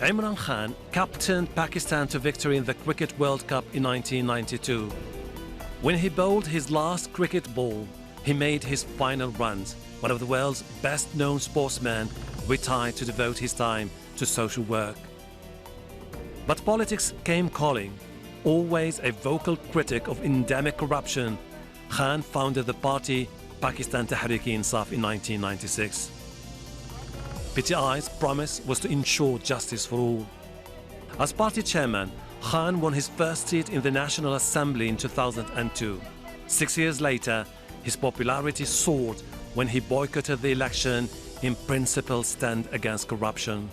Imran Khan captained Pakistan to victory in the Cricket World Cup in 1992. When he bowled his last cricket ball, he made his final runs. One of the world's best-known sportsmen retired to devote his time to social work. But politics came calling. Always a vocal critic of endemic corruption, Khan founded the party Pakistan Tehreek-e-Insaf in 1996. PTI's promise was to ensure justice for all. As party chairman, Khan won his first seat in the National Assembly in 2002. 6 years later, his popularity soared when he boycotted the election in principled stand against corruption.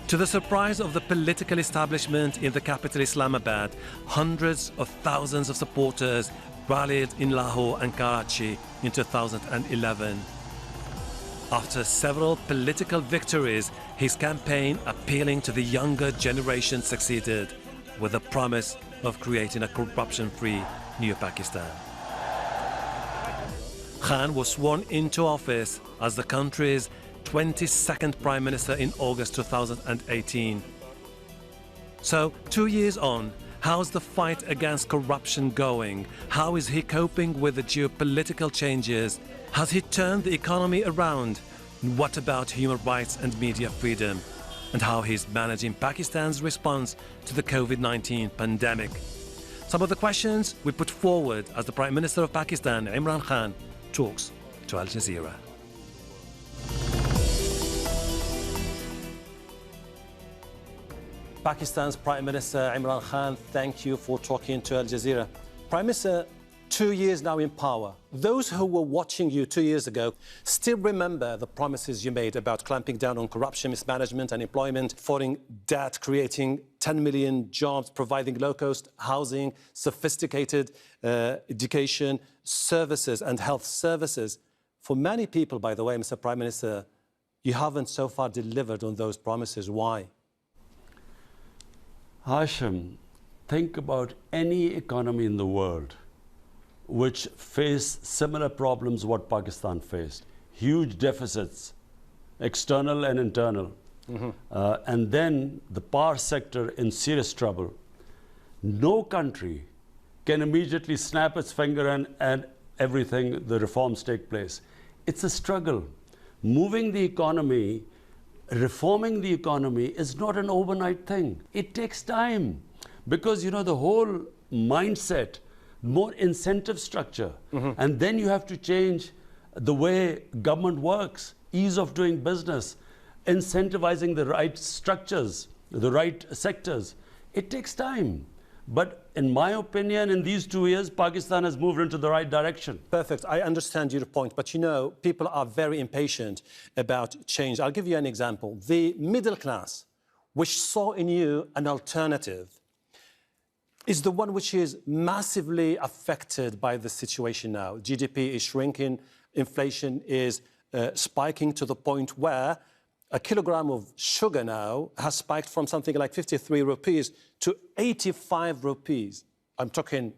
To the surprise of the political establishment in the capital Islamabad, hundreds of thousands of supporters rallied in Lahore and Karachi in 2011. After several political victories, his campaign appealing to the younger generation succeeded, with the promise of creating a corruption-free new Pakistan. Khan was sworn into office as the country's 22nd Prime Minister in August 2018. So, 2 years on, how's the fight against corruption going? How is he coping with the geopolitical changes? Has he turned the economy around? What about human rights and media freedom? And how he's managing Pakistan's response to the COVID-19 pandemic? Some of the questions we put forward as the Prime Minister of Pakistan, Imran Khan, talks to Al Jazeera. Pakistan's Prime Minister Imran Khan, thank you for talking to Al Jazeera. Prime Minister, 2 years now in power. Those who were watching you 2 years ago still remember the promises you made about clamping down on corruption, mismanagement, unemployment, falling debt, creating 10 million jobs, providing low-cost housing, sophisticated education services and health services. For many people, by the way, Mr. Prime Minister, you haven't so far delivered on those promises. Why? Hashim, think about any economy in the world which face similar problems what Pakistan faced. Huge deficits, external and internal. And then the power sector in serious trouble. No country can immediately snap its finger and everything, the reforms take place. It's a struggle. Moving the economy, reforming the economy is not an overnight thing. It takes time because, you know, the whole mindset, more incentive structure, and then you have to change the way government works, ease of doing business, incentivizing the right structures, the right sectors. It takes time. But in my opinion, in these 2 years, Pakistan has moved into the right direction. Perfect. I understand your point. But, you know, people are very impatient about change. I'll give you an example. The middle class, which saw in you an alternative, is the one which is massively affected by the situation now. GDP is shrinking. Inflation is spiking to the point where a kilogram of sugar now has spiked from something like 53 rupees to 85 rupees. I'm talking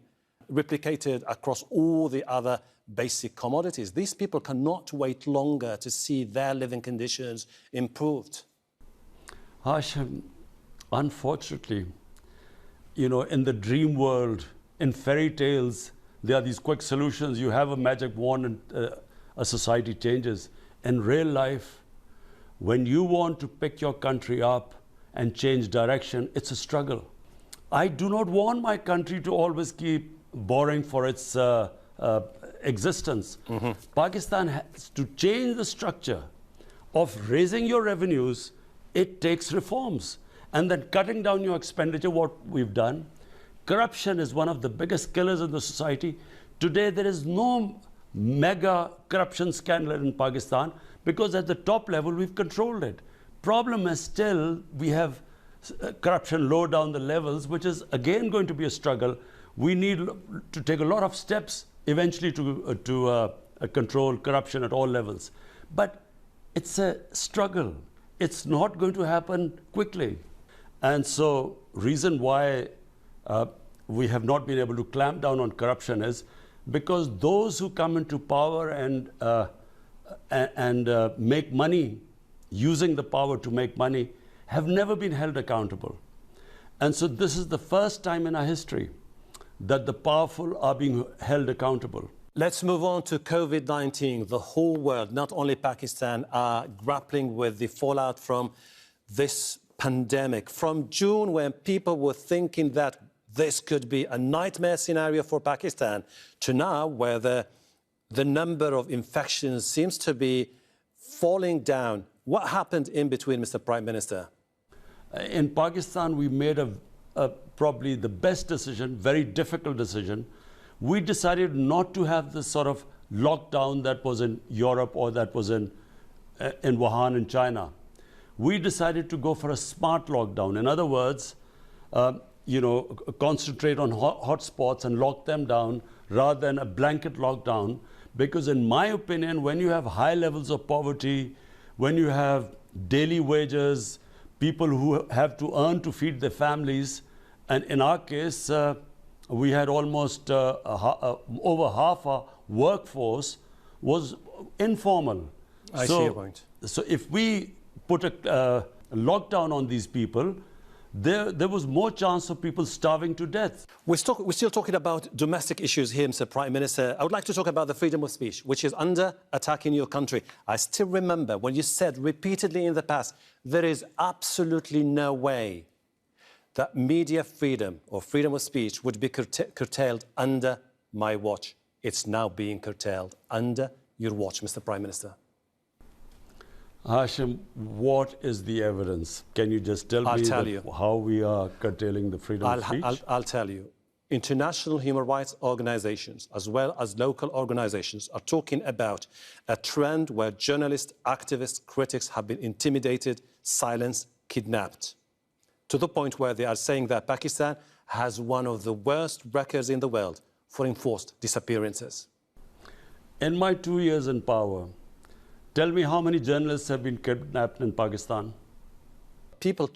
replicated across all the other basic commodities. These people cannot wait longer to see their living conditions improved. Hashim, unfortunately, you know, in the dream world, in fairy tales, there are these quick solutions. You have a magic wand and a society changes. In real life, when you want to pick your country up and change direction, it's a struggle. I do not want my country to always keep borrowing for its existence. Pakistan has to change the structure of raising your revenues. It takes reforms. And then cutting down your expenditure, what we've done. Corruption is one of the biggest killers in the society. Today, there is no mega corruption scandal in Pakistan because at the top level, we've controlled it. Problem is still, we have corruption low down the levels, which is again going to be a struggle. We need to take a lot of steps eventually to control corruption at all levels. But it's a struggle. It's not going to happen quickly. And so, reason why we have not been able to clamp down on corruption is because those who come into power and make money, using the power to make money, have never been held accountable. And so this is the first time in our history that the powerful are being held accountable. Let's move on to COVID-19. The whole world, not only Pakistan, are grappling with the fallout from this pandemic. From June, when people were thinking that this could be a nightmare scenario for Pakistan, to now, where the number of infections seems to be falling down. What happened in between, Mr. Prime Minister? In Pakistan, we made probably the best decision, very difficult decision. We decided not to have the sort of lockdown that was in Europe or that was in Wuhan in China. We decided to go for a smart lockdown. In other words, concentrate on hotspots and lock them down rather than a blanket lockdown. Because in my opinion, when you have high levels of poverty, when you have daily wages, people who have to earn to feed their families, and in our case, we had almost over half our workforce was informal. I see your point. So if we put a lockdown on these people, there was more chance of people starving to death. We're still talking about domestic issues here, Mr. Prime Minister. I would like to talk about the freedom of speech, which is under attack in your country. I still remember when you said repeatedly in the past, there is absolutely no way that media freedom or freedom of speech would be curtailed under my watch. It's now being curtailed under your watch, Mr. Prime Minister. Hashim, what is the evidence? Can you just tell me how we are curtailing the freedom of speech? I'll tell you. International human rights organizations, as well as local organizations, are talking about a trend where journalists, activists, critics have been intimidated, silenced, kidnapped, to the point where they are saying that Pakistan has one of the worst records in the world for enforced disappearances. In my 2 years in power, tell me how many journalists have been kidnapped in Pakistan? People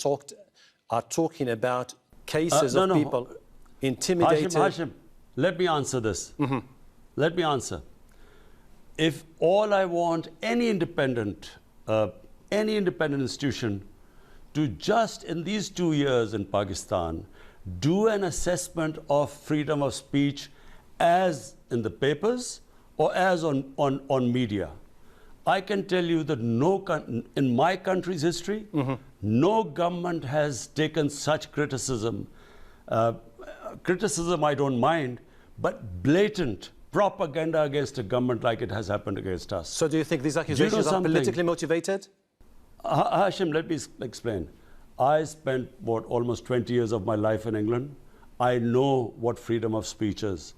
are talking about cases of people intimidated. Hashim, let me answer this. Let me answer. If all I want any independent institution to just in these 2 years in Pakistan do an assessment of freedom of speech as in the papers or as on media, I can tell you that in my country's history, no government has taken such criticism. Criticism I don't mind, but blatant propaganda against a government like it has happened against us. So do you think these accusations are politically motivated? Hashim, let me explain. I spent, almost 20 years of my life in England. I know what freedom of speech is.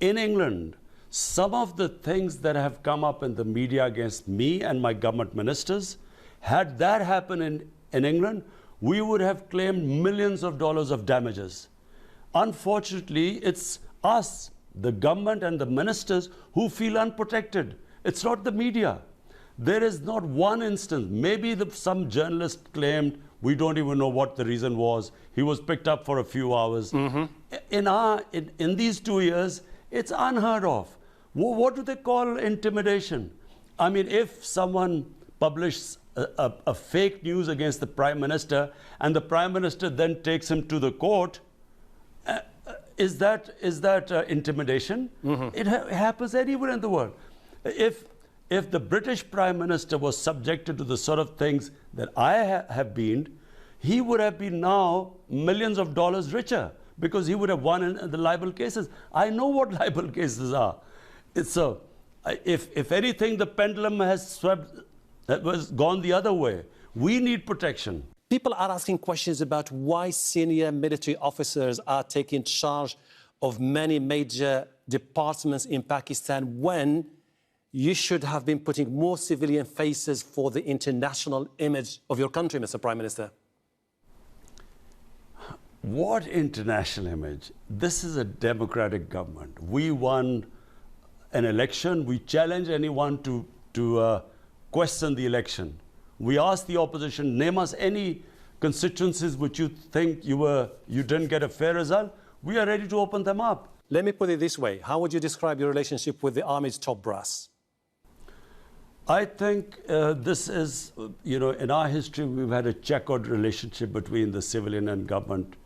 In England, some of the things that have come up in the media against me and my government ministers, had that happened in England, we would have claimed millions of dollars of damages. Unfortunately, it's us, the government and the ministers, who feel unprotected. It's not the media. There is not one instance. Maybe some journalist claimed, we don't even know what the reason was. He was picked up for a few hours. In these 2 years, it's unheard of. What do they call intimidation? I mean, if someone publishes a fake news against the Prime Minister and the Prime Minister then takes him to the court, is that intimidation? It happens anywhere in the world. If the British Prime Minister was subjected to the sort of things that I have been, he would have been now millions of dollars richer because he would have won in the libel cases. I know what libel cases are. If anything, the pendulum has gone the other way. We need protection. People are asking questions about why senior military officers are taking charge of many major departments in Pakistan when you should have been putting more civilian faces for the international image of your country, Mr. Prime Minister. What international image? This is a democratic government. We won an election. We challenge anyone to question the election. We ask the opposition, name us any constituencies which you think you didn't get a fair result. We are ready to open them up. Let me put it this way. How would you describe your relationship with the army's top brass? I think this is, in our history, we've had a checkered relationship between the civilian and government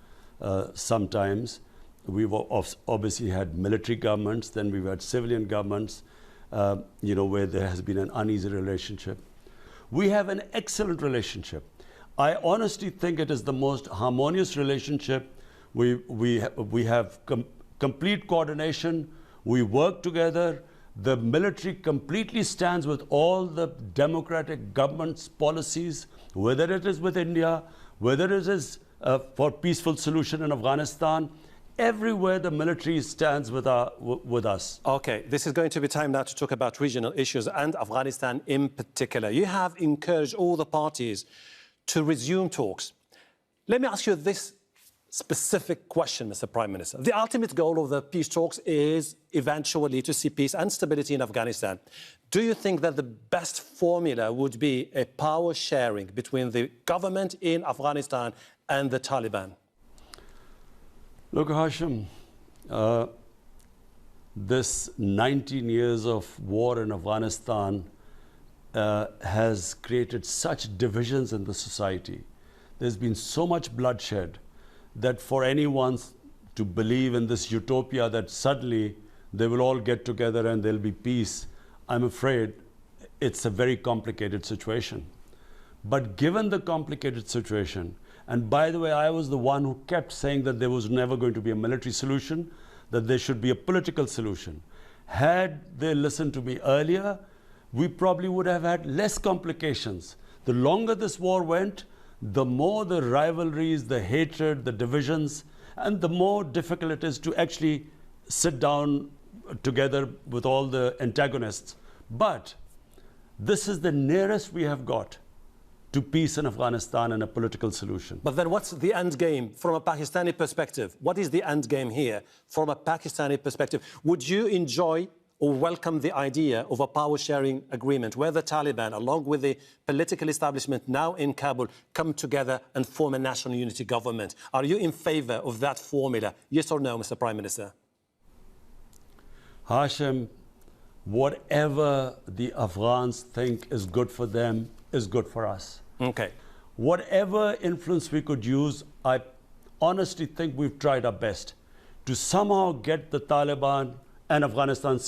sometimes. We've obviously had military governments, then we've had civilian governments, where there has been an uneasy relationship. We have an excellent relationship. I honestly think it is the most harmonious relationship. We have complete coordination. We work together. The military completely stands with all the democratic government's policies, whether it is with India, whether it is for peaceful solution in Afghanistan. Everywhere the military stands with us. Okay, this is going to be time now to talk about regional issues and Afghanistan in particular. You have encouraged all the parties to resume talks. Let me ask you this specific question, Mr. Prime Minister. The ultimate goal of the peace talks is eventually to see peace and stability in Afghanistan. Do you think that the best formula would be a power sharing between the government in Afghanistan and the Taliban? Look, Hashim, this 19 years of war in Afghanistan has created such divisions in the society. There's been so much bloodshed that for anyone to believe in this utopia that suddenly they will all get together and there'll be peace, I'm afraid it's a very complicated situation. But given the complicated situation, and by the way, I was the one who kept saying that there was never going to be a military solution, that there should be a political solution. Had they listened to me earlier, we probably would have had less complications. The longer this war went, the more the rivalries, the hatred, the divisions, and the more difficult it is to actually sit down together with all the antagonists. But this is the nearest we have got to peace in Afghanistan and a political solution. But then what's the end game from a Pakistani perspective? What is the end game here from a Pakistani perspective? Would you enjoy or welcome the idea of a power-sharing agreement where the Taliban, along with the political establishment now in Kabul, come together and form a national unity government? Are you in favor of that formula? Yes or no, Mr. Prime Minister? Hashim, whatever the Afghans think is good for them is good for us. Okay. Whatever influence we could use, I honestly think we've tried our best to somehow get the Taliban and Afghanistan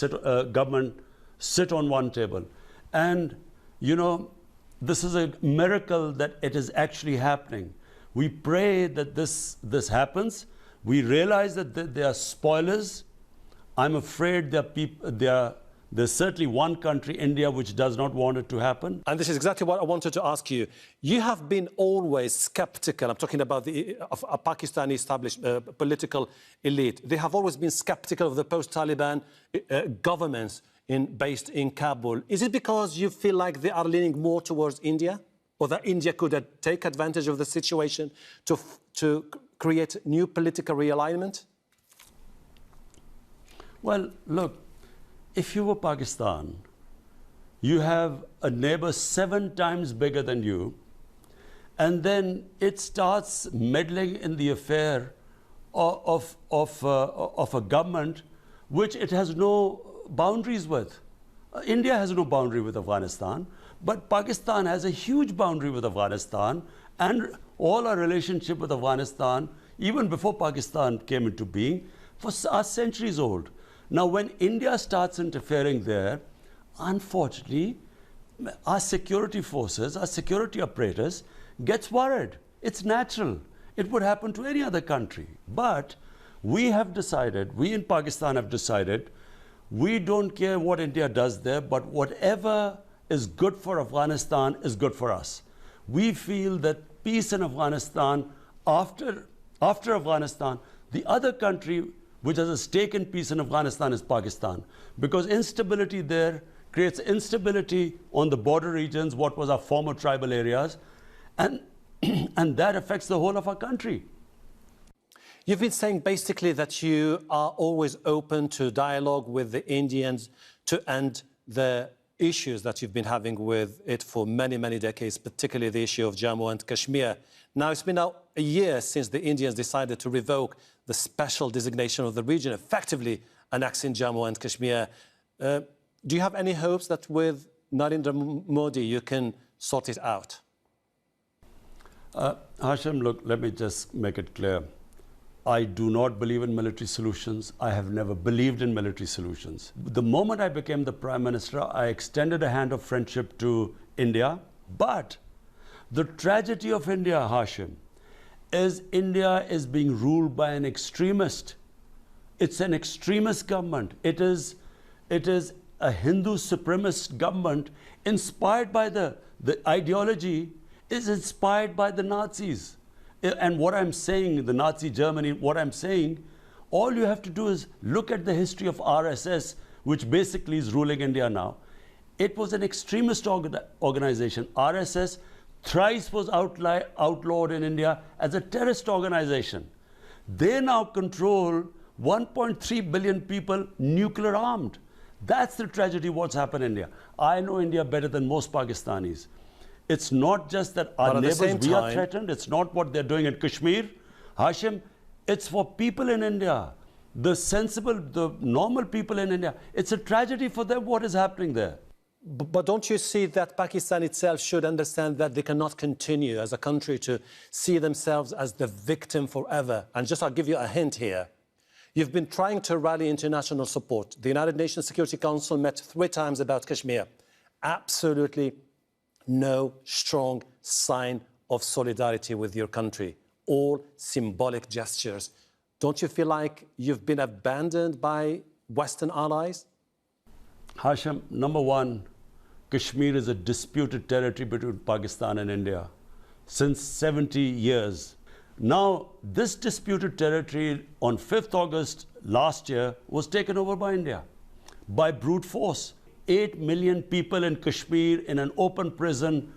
government sit on one table. And, this is a miracle that it is actually happening. We pray that this happens. We realize that there are spoilers. I'm afraid there's certainly one country, India, which does not want it to happen. And this is exactly what I wanted to ask you. You have been always skeptical. I'm talking about of a Pakistani established political elite. They have always been skeptical of the post-Taliban governments based in Kabul. Is it because you feel like they are leaning more towards India? Or that India could take advantage of the situation to create new political realignment? Well, look, if you were Pakistan, you have a neighbor 7 times bigger than you, and then it starts meddling in the affair of a government which it has no boundaries with. India has no boundary with Afghanistan, but Pakistan has a huge boundary with Afghanistan, and all our relationship with Afghanistan, even before Pakistan came into being, are centuries old. Now, when India starts interfering there, unfortunately, our security forces, our security apparatus gets worried. It's natural. It would happen to any other country. But we have decided, we in Pakistan have decided, we don't care what India does there, but whatever is good for Afghanistan is good for us. We feel that peace in Afghanistan, after Afghanistan, the other country which has a stake in peace in Afghanistan is Pakistan. Because instability there creates instability on the border regions, what was our former tribal areas, and that affects the whole of our country. You've been saying basically that you are always open to dialogue with the Indians to end the issues that you've been having with it for many, many decades, particularly the issue of Jammu and Kashmir. Now, it's been now a year since the Indians decided to revoke the special designation of the region, effectively annexing Jammu and Kashmir. Do you have any hopes that with Narendra Modi you can sort it out? Hashim, look, let me just make it clear. I do not believe in military solutions. I have never believed in military solutions. The moment I became the Prime Minister, I extended a hand of friendship to India. But the tragedy of India, Hashim, is India is being ruled by an extremist. It's an extremist government. It is a Hindu supremacist government inspired by the ideology is inspired by the Nazis. And what I'm saying, the Nazi Germany, what I'm saying, all you have to do is look at the history of RSS, which basically is ruling India now. It was an extremist organization. RSS thrice was outlawed in India as a terrorist organization. They now control 1.3 billion people nuclear armed. That's the tragedy what's happened in India. I know India better than most Pakistanis. It's not just that our neighbors, we are threatened. It's not what they're doing in Kashmir. Hashim, it's for people in India. The sensible, the normal people in India. It's a tragedy for them what is happening there. But don't you see that Pakistan itself should understand that they cannot continue as a country to see themselves as the victim forever? And just I'll give you a hint here. You've been trying to rally international support. The United Nations Security Council met 3 times about Kashmir. Absolutely no strong sign of solidarity with your country. All symbolic gestures. Don't you feel like you've been abandoned by Western allies? Hashim, number one, Kashmir is a disputed territory between Pakistan and India since 70 years. Now, this disputed territory on 5th August last year was taken over by India by brute force. 8 million people in Kashmir in an open prison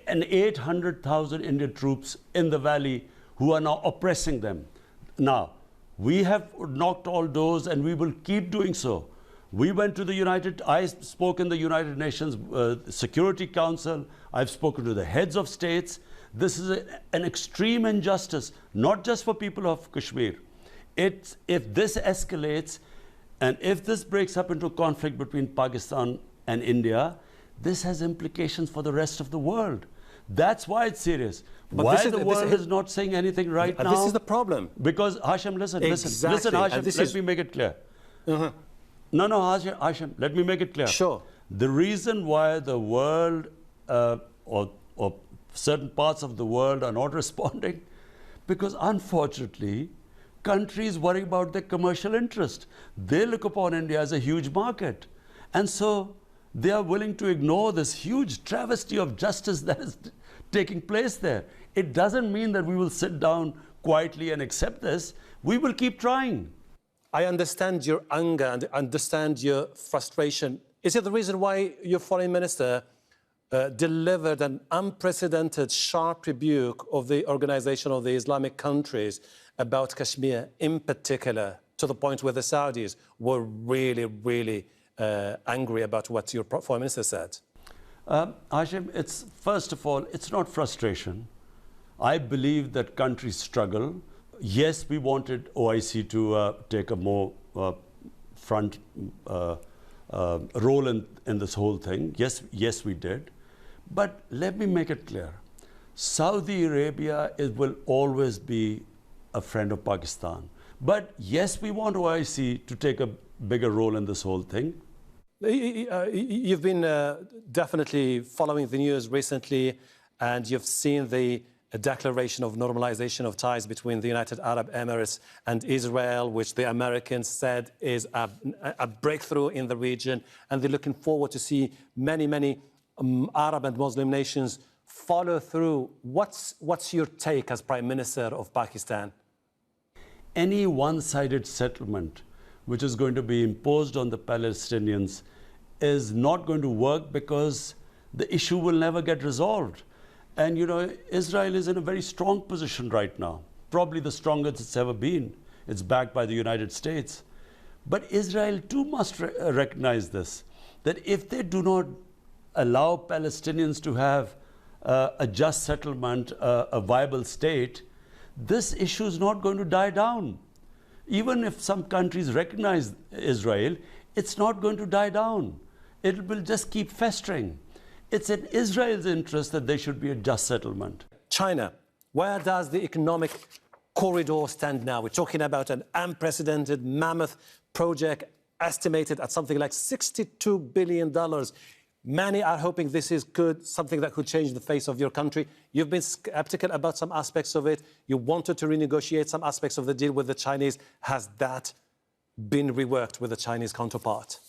and 800,000 Indian troops in the valley who are now oppressing them. Now, we have knocked all doors and we will keep doing so. We went to I spoke in the United Nations Security Council. I've spoken to the heads of states. This is an extreme injustice, not just for people of Kashmir. If this escalates and if this breaks up into conflict between Pakistan and India, this has implications for the rest of the world. That's why it's serious. But why the world is not saying anything right now? This is the problem. Because, Hashim, listen, Hashim, let me make it clear. No, Hashim, let me make it clear. Sure. The reason why the world or certain parts of the world are not responding, because unfortunately, countries worry about their commercial interest. They look upon India as a huge market. And so they are willing to ignore this huge travesty of justice that is taking place there. It doesn't mean that we will sit down quietly and accept this. We will keep trying. I understand your anger and understand your frustration. Is it the reason why your foreign minister delivered an unprecedented sharp rebuke of the Organization of the Islamic Countries about Kashmir in particular, to the point where the Saudis were really, really angry about what your foreign minister said? Hashim, first of all, it's not frustration. I believe that countries struggle. Yes, we wanted OIC to take a more front role in this whole thing. Yes, we did. But let me make it clear. Saudi Arabia will always be a friend of Pakistan. But yes, we want OIC to take a bigger role in this whole thing. You've been definitely following the news recently, and you've seen the declaration of normalization of ties between the United Arab Emirates and Israel, which the Americans said is a breakthrough in the region, and they're looking forward to see many Arab and Muslim nations follow through. What's your take as Prime Minister of Pakistan? Any one-sided settlement which is going to be imposed on the Palestinians is not going to work, because the issue will never get resolved. And you know, Israel is in a very strong position right now, probably the strongest it's ever been. It's backed by the United States. But Israel too must recognize this, that if they do not allow Palestinians to have a just settlement, a viable state, this issue is not going to die down. Even if some countries recognize Israel, it's not going to die down. It will just keep festering. It's in Israel's interest that there should be a just settlement. China, where does the economic corridor stand now? We're talking about an unprecedented mammoth project estimated at something like $62 billion. Many are hoping this is something that could change the face of your country. You've been skeptical about some aspects of it. You wanted to renegotiate some aspects of the deal with the Chinese. Has that been reworked with the Chinese counterpart?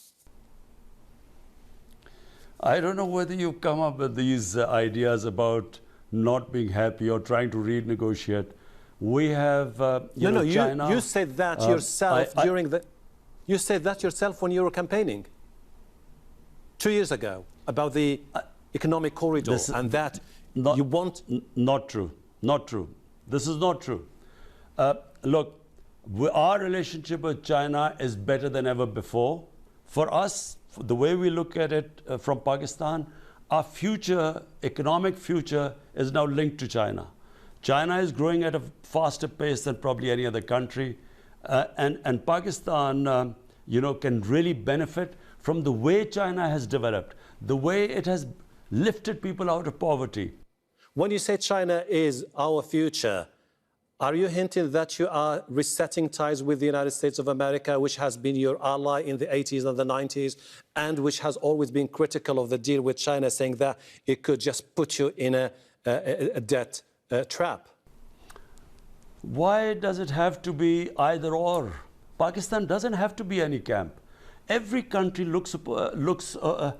I don't know whether you've come up with these ideas about not being happy or trying to renegotiate. We have, China. You said that yourself You said that yourself when you were campaigning 2 years ago about the economic corridor and that you want... Not true. Not true. This is not true. Look, our relationship with China is better than ever before. For us, the way we look at it from Pakistan, our economic future is now linked to China. China is growing at a faster pace than probably any other country. And Pakistan, can really benefit from the way China has developed, the way it has lifted people out of poverty. When you say China is our future, are you hinting that you are resetting ties with the United States of America, which has been your ally in the 80s and the 90s, and which has always been critical of the deal with China, saying that it could just put you in a debt trap? Why does it have to be either or? Pakistan doesn't have to be any camp. Every country looks to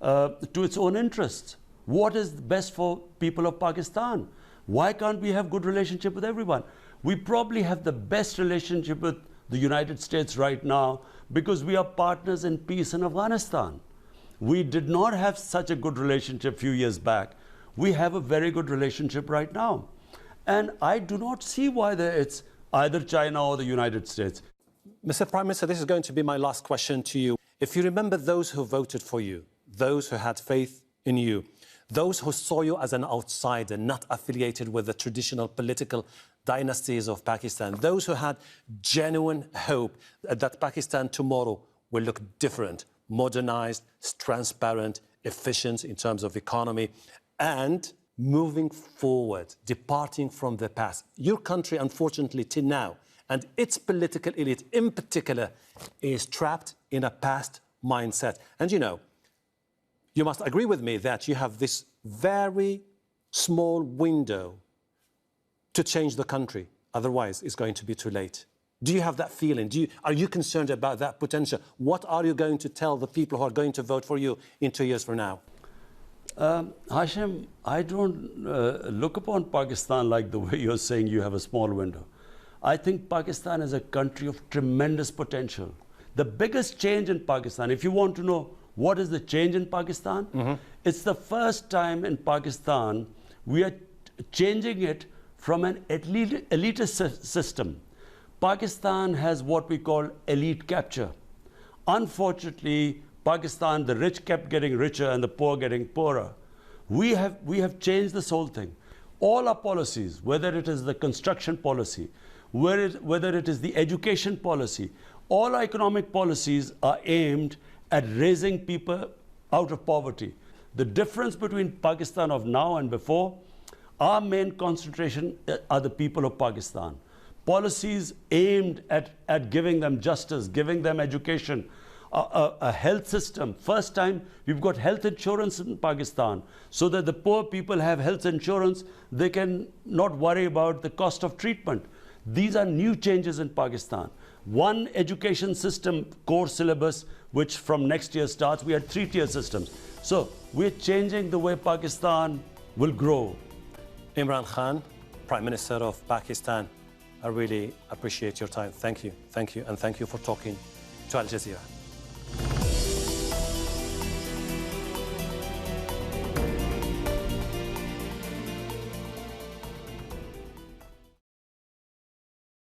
its own interests. What is best for people of Pakistan? Why can't we have good relationship with everyone? We probably have the best relationship with the United States right now because we are partners in peace in Afghanistan. We did not have such a good relationship a few years back. We have a very good relationship right now. And I do not see why it's either China or the United States. Mr. Prime Minister, this is going to be my last question to you. If you remember those who voted for you, those who had faith in you, those who saw you as an outsider, not affiliated with the traditional political dynasties of Pakistan, those who had genuine hope that Pakistan tomorrow will look different, modernized, transparent, efficient in terms of economy, and moving forward, departing from the past. Your country, unfortunately, till now, and its political elite in particular, is trapped in a past mindset. And you must agree with me that you have this very small window to change the country. Otherwise, it's going to be too late. Do you have that feeling? Are you concerned about that potential? What are you going to tell the people who are going to vote for you in 2 years from now? Hashim, I don't look upon Pakistan like the way you're saying you have a small window. I think Pakistan is a country of tremendous potential. The biggest change in Pakistan, if you want to know what is the change in Pakistan, it's the first time in Pakistan we are changing it from an elitist system. Pakistan has what we call elite capture. Unfortunately, Pakistan, the rich kept getting richer and the poor getting poorer. We have changed this whole thing. All our policies, whether it is the construction policy, whether it is the education policy, all our economic policies are aimed at raising people out of poverty. The difference between Pakistan of now and before, our main concentration are the people of Pakistan. Policies aimed at giving them justice, giving them education, a health system. First time we've got health insurance in Pakistan so that the poor people have health insurance. They can not worry about the cost of treatment. These are new changes in Pakistan. One education system, core syllabus, which from next year starts, we had 3-tier systems. So we're changing the way Pakistan will grow. Imran Khan, Prime Minister of Pakistan, I really appreciate your time. Thank you, and thank you for talking to Al Jazeera.